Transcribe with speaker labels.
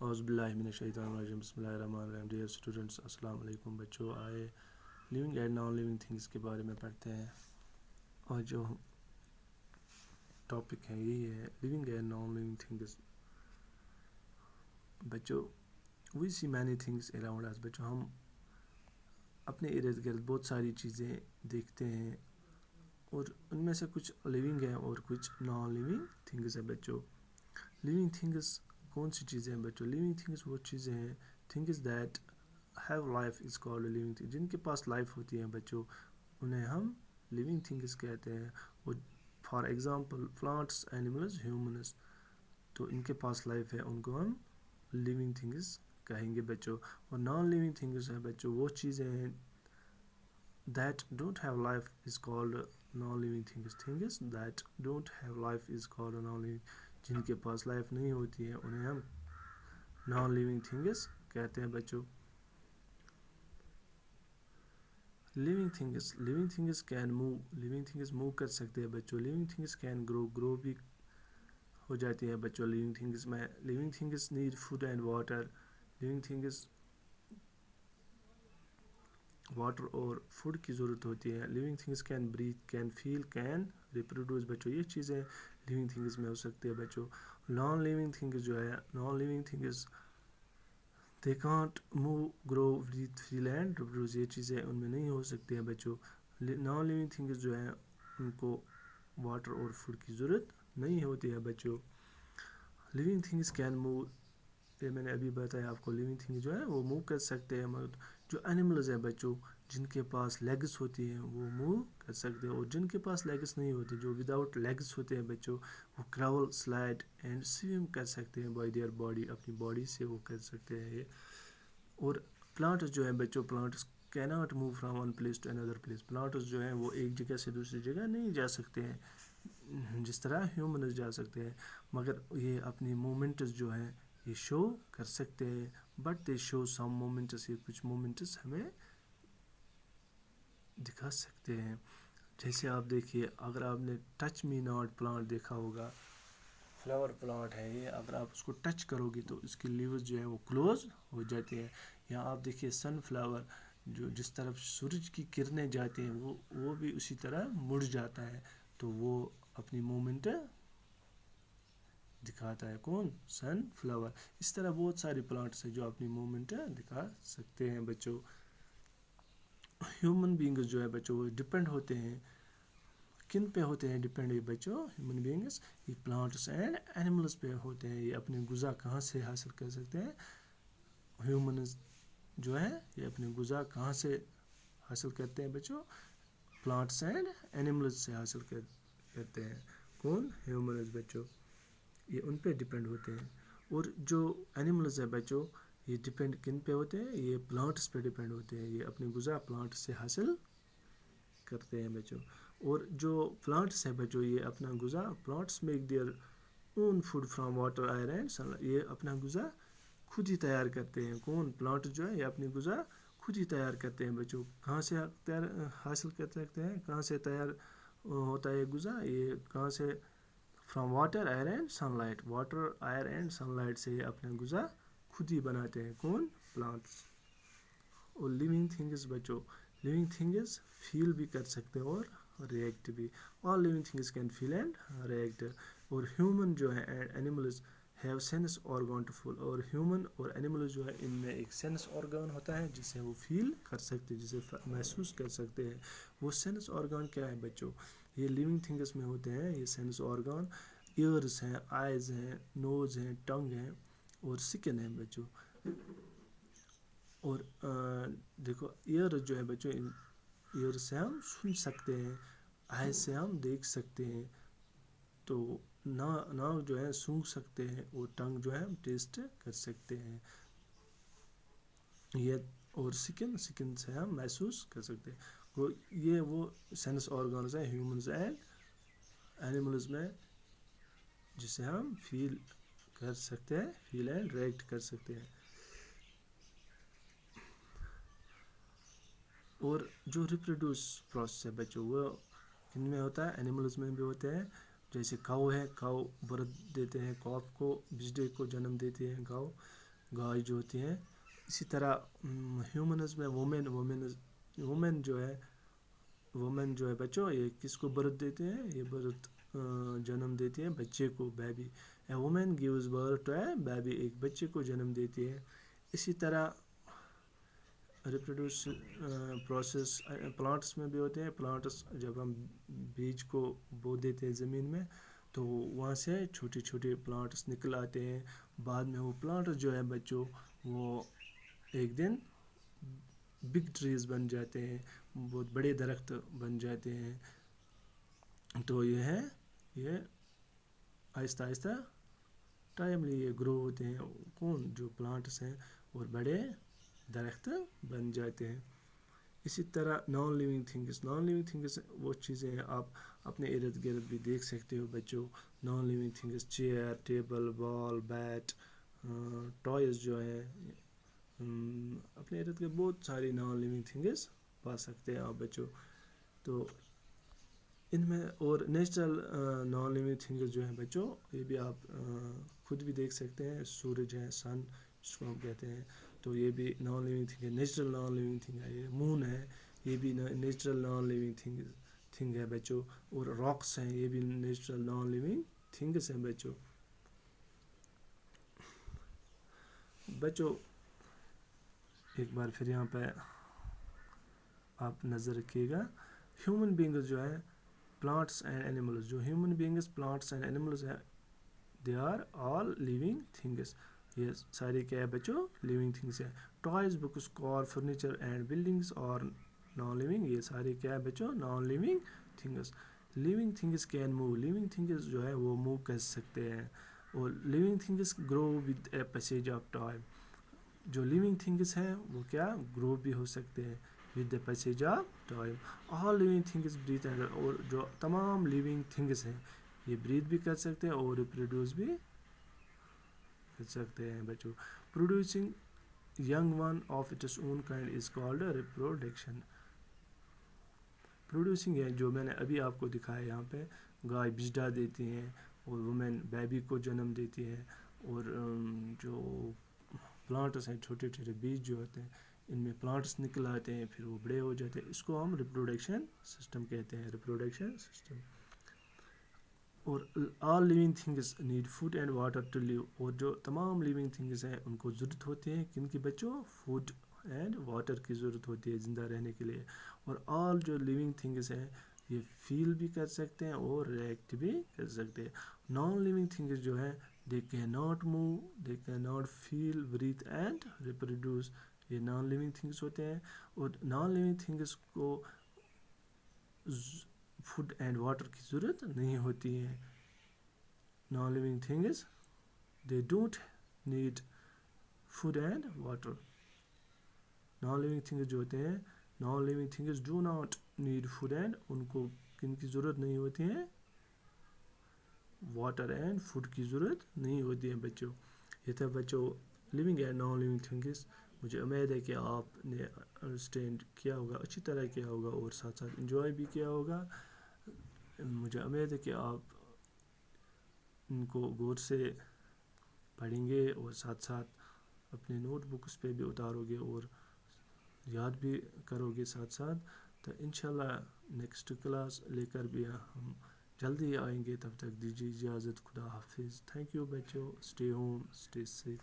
Speaker 1: اعوذ باللہ من الشیطان الرجیم بسم اللہ الرحمن الرحیم. ڈیئر اسٹوڈنٹس السلام علیکم. بچوں آئے living and non living things کے بارے میں پڑھتے ہیں. اور جو ٹاپک ہے یہی ہے living and non living things. بچوں we see many things around us. بچوں ہم اپنے ارد گرد بہت ساری چیزیں دیکھتے ہیں اور ان میں سے کچھ لیونگ ہیں اور کچھ نان لیونگ تھنگس ہیں. بچوں لیونگ تھنگس کون سی چیزیں ہیں؟ بچوں لیونگ تھنگس وہ چیزیں ہیں things that have life is called living thing. جن کے پاس لائف ہوتی ہے بچوں انہیں ہم لیونگ تھنگس کہتے ہیں. اور for example plants, animals, humans, تو ان کے پاس لائف ہے ان کو ہم لیونگ تھنگس کہیں گے بچوں. اور نان لیونگ تھنگس ہیں بچوں وہ چیزیں ہیں that don't have life is called non living things. Things that don't have life is called non living. جن کے پاس لائف نہیں ہوتی ہے انہیں ہم نان لیونگ تھنگس کہتے ہیں بچوں. Living things can move. Living things move کر سکتے ہیں بچوں. لیونگ تھنگس کین گرو بھی ہو جاتی ہے بچوں. لیونگ تھنگس میں living things need food and water. Living things water اور فوڈ کی ضرورت ہوتی ہے. Living things can breathe, can feel, can reproduce. بچوں یہ چیزیں لیونگ تھنگس میں ہو سکتی ہے بچوں. نان لیونگ تھنگس جو ہے non living things they can't move, grow, breathe, feel and reproduce. یہ چیزیں ان میں نہیں ہو سکتی ہیں بچوں. نان لیونگ تھنگس جو ہیں ان کو واٹر اور فوڈ کی ضرورت نہیں ہوتی ہے بچوں. Living things can move. یہ میں نے ابھی بتایا آپ کو لیونگ تھنگ جو ہے وہ موو کر سکتے ہیں. مگر جو اینیملز ہیں بچوں جن کے پاس لیگس ہوتی ہیں وہ موو کر سکتے ہیں. اور جن کے پاس لیگس نہیں ہوتی جو وداؤٹ لیگس ہوتے ہیں بچوں وہ کراول، سلائڈ اینڈ سویم کر سکتے ہیں بائی دیئر باڈی. اپنی باڈی سے وہ کر سکتے ہیں یہ. اور پلانٹس جو ہیں بچوں plants cannot move from one place to another place. Plants جو ہیں وہ ایک جگہ سے دوسری جگہ نہیں جا سکتے ہیں جس طرح ہیومنز جا سکتے ہیں. مگر یہ اپنی مومنٹس جو ہیں یہ شو کر سکتے ہیں. But they show some moments. یہ کچھ مومنٹس ہمیں دکھا سکتے ہیں. جیسے آپ دیکھیے اگر آپ نے ٹچ می ناٹ پلانٹ دیکھا ہوگا، فلاور پلانٹ ہے یہ. اگر آپ اس کو ٹچ کرو گے تو اس کی لیوز جو ہیں وہ کلوز ہو جاتی ہیں. یا آپ دیکھیے سن فلاور جو جس طرف سورج کی کرنیں جاتی ہیں وہ بھی اسی طرح مڑ جاتا ہے. تو وہ اپنی مومنٹ دکھاتا ہے. کون؟ سن فلاور. اس طرح بہت سارے پلانٹس ہیں جو اپنی مومنٹ دکھا سکتے ہیں بچوں. ہیومن بینگز جو ہے بچوں وہ ڈپینڈ ہوتے ہیں کن پہ ہوتے ہیں ڈپینڈ یہ بچوں؟ ہیومن بینگز یہ پلانٹس اینڈ اینیملز پہ ہوتے ہیں. یہ اپنی غذا کہاں سے حاصل کر سکتے ہیں؟ ہیومنز جو ہے یہ اپنی غذا کہاں سے حاصل کرتے ہیں بچوں؟ پلانٹس اینڈ اینیملز سے حاصل کرتے ہیں. کون؟ ہیومنز بچوں. یہ ان پہ ڈپینڈ ہوتے ہیں. اور جو اینیملز ہیں بچوں یہ ڈپینڈ کن پہ ہوتے ہیں؟ یہ پلانٹس پہ ڈپینڈ ہوتے ہیں. یہ اپنی غذا پلانٹ سے حاصل کرتے ہیں بچوں. اور جو پلانٹس ہیں بچوں یہ اپنا غذا plants make their own food from water, air and sun. یہ اپنا غذا خود ہی تیار کرتے ہیں. کون؟ پلانٹ جو ہے یہ اپنی غذا خود ہی تیار کرتے ہیں بچوں. کہاں سے حاصل کر سکتے ہیں؟ کہاں سے تیار ہوتا ہے یہ غذا؟ یہ کہاں سے؟ From water, air and sunlight. Water, air and sunlight سے یہ اپنا غذا خود ہی بناتے ہیں. کون؟ پلانٹس. اور لیونگ تھنگز بچوں لیونگ تھنگز فیل بھی کر سکتے ہیں اور ریئیکٹ بھی. All living things can feel and react. اور ہیومن جو ہے and animals have sense organ to feel. اور ہیومن اور اینیملز جو ہے ان میں ایک سینس آرگان ہوتا ہے جسے وہ فیل کر سکتے ہیں، جسے محسوس کر سکتے ہیں. وہ سینس آرگان کیا ہے بچوں؟ یہ لیونگ تھنگز میں ہوتے ہیں یہ سینس آرگان. ایئرز ہیں، آئیز ہیں، نوز ہیں، ٹنگ ہیں اور سکن ہے بچوں. اور دیکھو ایئر جو ہے بچوں ایئر سے ہم سن سکتے ہیں، آئیز سے ہم دیکھ سکتے ہیں، تو ناک جو ہے سونگھ سکتے ہیں، اور ٹنگ جو ہے ہم ٹیسٹ کر سکتے ہیں. یہ اور سکن سے ہم محسوس کر سکتے ہیں. یہ وہ سینس آرگانز ہیں ہیومنز اینڈ اینیملز میں جسے ہم فیل کر سکتے ہیں، فیل اینڈ ریئیکٹ کر سکتے ہیں. اور جو ریپروڈیوس پروسیس ہے بچوں وہ کن میں ہوتا ہے؟ اینیملز میں بھی ہوتے ہیں. جیسے کاؤ ہے، کاؤ برتھ دیتے ہیں، کاف کو بچڑے کو جنم دیتے ہیں کاؤ. گائے جو ہوتی ہیں. اسی طرح ہیومنز میں وومن جو ہے بچوں یہ کس کو برتھ دیتے ہیں؟ یہ برتھ جنم دیتی ہیں بچے کو، baby. A woman gives birth to a baby, ایک بچے کو جنم دیتی ہے. اسی طرح ریپروڈیوس پروسیس پلانٹس میں بھی ہوتے ہیں. پلانٹس جب ہم بیج کو بو دیتے ہیں زمین میں تو وہاں سے چھوٹے چھوٹے پلانٹس نکل آتے ہیں. بعد میں وہ پلانٹس جو ہے بچوں وہ ایک دن بگ ٹریز بن جاتے ہیں، بہت بڑے درخت بن جاتے ہیں. تو یہ آہستہ آہستہ ٹائملی یہ گرو ہوتے ہیں. جو پلانٹس ہیں اور بڑے درخت بن جاتے ہیں. اسی طرح نان لیونگ تھنگس وہ چیزیں ہیں آپ اپنے ارد گرد بھی دیکھ سکتے ہو بچوں. Non living things chair, table, ball, bat, toys جو ہے اپنے ارد گرد بہت ساری نان لیونگ تھنگس پا سکتے ہیں آپ بچوں. تو ان میں اور نیچرل نان لیونگ تھنگس جو ہیں بچوں یہ بھی آپ خود بھی دیکھ سکتے ہیں. سورج ہے، سن جس کو ہم کہتے ہیں، تو یہ بھی نان لیونگ تھنگ ہے، نیچرل نان لیونگ تھنگ ہے. یہ مون ہے، یہ بھی نیچرل نان لیونگ تھنگ ہے بچوں. اور راکس ہیں، یہ بھی نیچرل نان لیونگ تھنگس ہیں بچوں. ایک بار پھر یہاں پہ آپ نظر رکھیے گا. ہیومن بینگز جو ہے پلانٹس اینڈ اینیملز، جو human beings plants and animals ہیں they are all living things. یہ سارے کیا ہے بچوں؟ لیونگ تھنگس ہیں. Toys, books, car, furniture and buildings اور نان لیونگ، یہ سارے کیا ہے بچوں؟ Non living things. Living things can move, living things جو ہے وہ موو کر سکتے ہیں. اور living things grow with a passage of time. جو لیونگ تھنگس ہیں وہ کیا گرو بھی ہو سکتے ہیں with the passage of time. All living things breathe and, اور جو تمام لیونگ تھنگس ہیں یہ بریتھ بھی کر سکتے ہیں اور ریپروڈیوس بھی کر سکتے ہیں بچوں. Producing young one of its own kind is called reproduction. Producing ہے جو میں نے ابھی آپ کو دکھایا یہاں پہ، گائے بچڑا دیتی ہیں اور وومن بیبی کو جنم دیتی ہے. اور جو پلانٹس ہیں چھوٹے چھوٹے بیج جو ہوتے ہیں ان میں پلانٹس نکل آتے ہیں، پھر وہ بڑے ہو جاتے ہیں. اس کو ہم ریپروڈکشن سسٹم کہتے ہیں، ریپروڈکشن سسٹم. اور all living things need food and water to live. اور جو تمام لیونگ تھنگس ہیں ان کو ضرورت ہوتی ہے کن کی بچوں؟ فوڈ اینڈ واٹر کی ضرورت ہوتی ہے زندہ رہنے کے لیے. اور آل جو لیونگ تھنگس ہیں یہ فیل بھی کر سکتے ہیں اور ریئیکٹ بھی کر سکتے ہیں. نان لیونگ تھنگس جو ہے they cannot move, they cannot feel, breathe and reproduce. یہ نان لیونگ تھنگس ہوتے ہیں. اور نان لیونگ تھنگس کو فوڈ اینڈ واٹر کی ضرورت نہیں ہوتی ہے. Non living things they don't need food and water. Non living things جو ہوتے ہیں، non living things do not need food and, ان کو کن کی ضرورت نہیں ہوتی ہے؟ واٹر اینڈ فوڈ کی ضرورت نہیں ہوتی ہے بچوں. یہ تھا بچوں living and non living things. مجھے امید ہے کہ آپ نے انڈرسٹینڈ کیا ہوگا، اچھی طرح کیا ہوگا اور ساتھ ساتھ انجوائے بھی کیا ہوگا. مجھے امید ہے کہ آپ ان کو غور سے پڑھیں گے اور ساتھ ساتھ اپنے نوٹ بکس پہ بھی اتارو گے اور یاد بھی کرو گے ساتھ ساتھ. تو انشاءاللہ نیکسٹ کلاس لے کر بھی ہم جلدی آئیں گے. تب تک دیجیے اجازت. خدا حافظ. تھینک یو بچوں. Stay home, stay safe.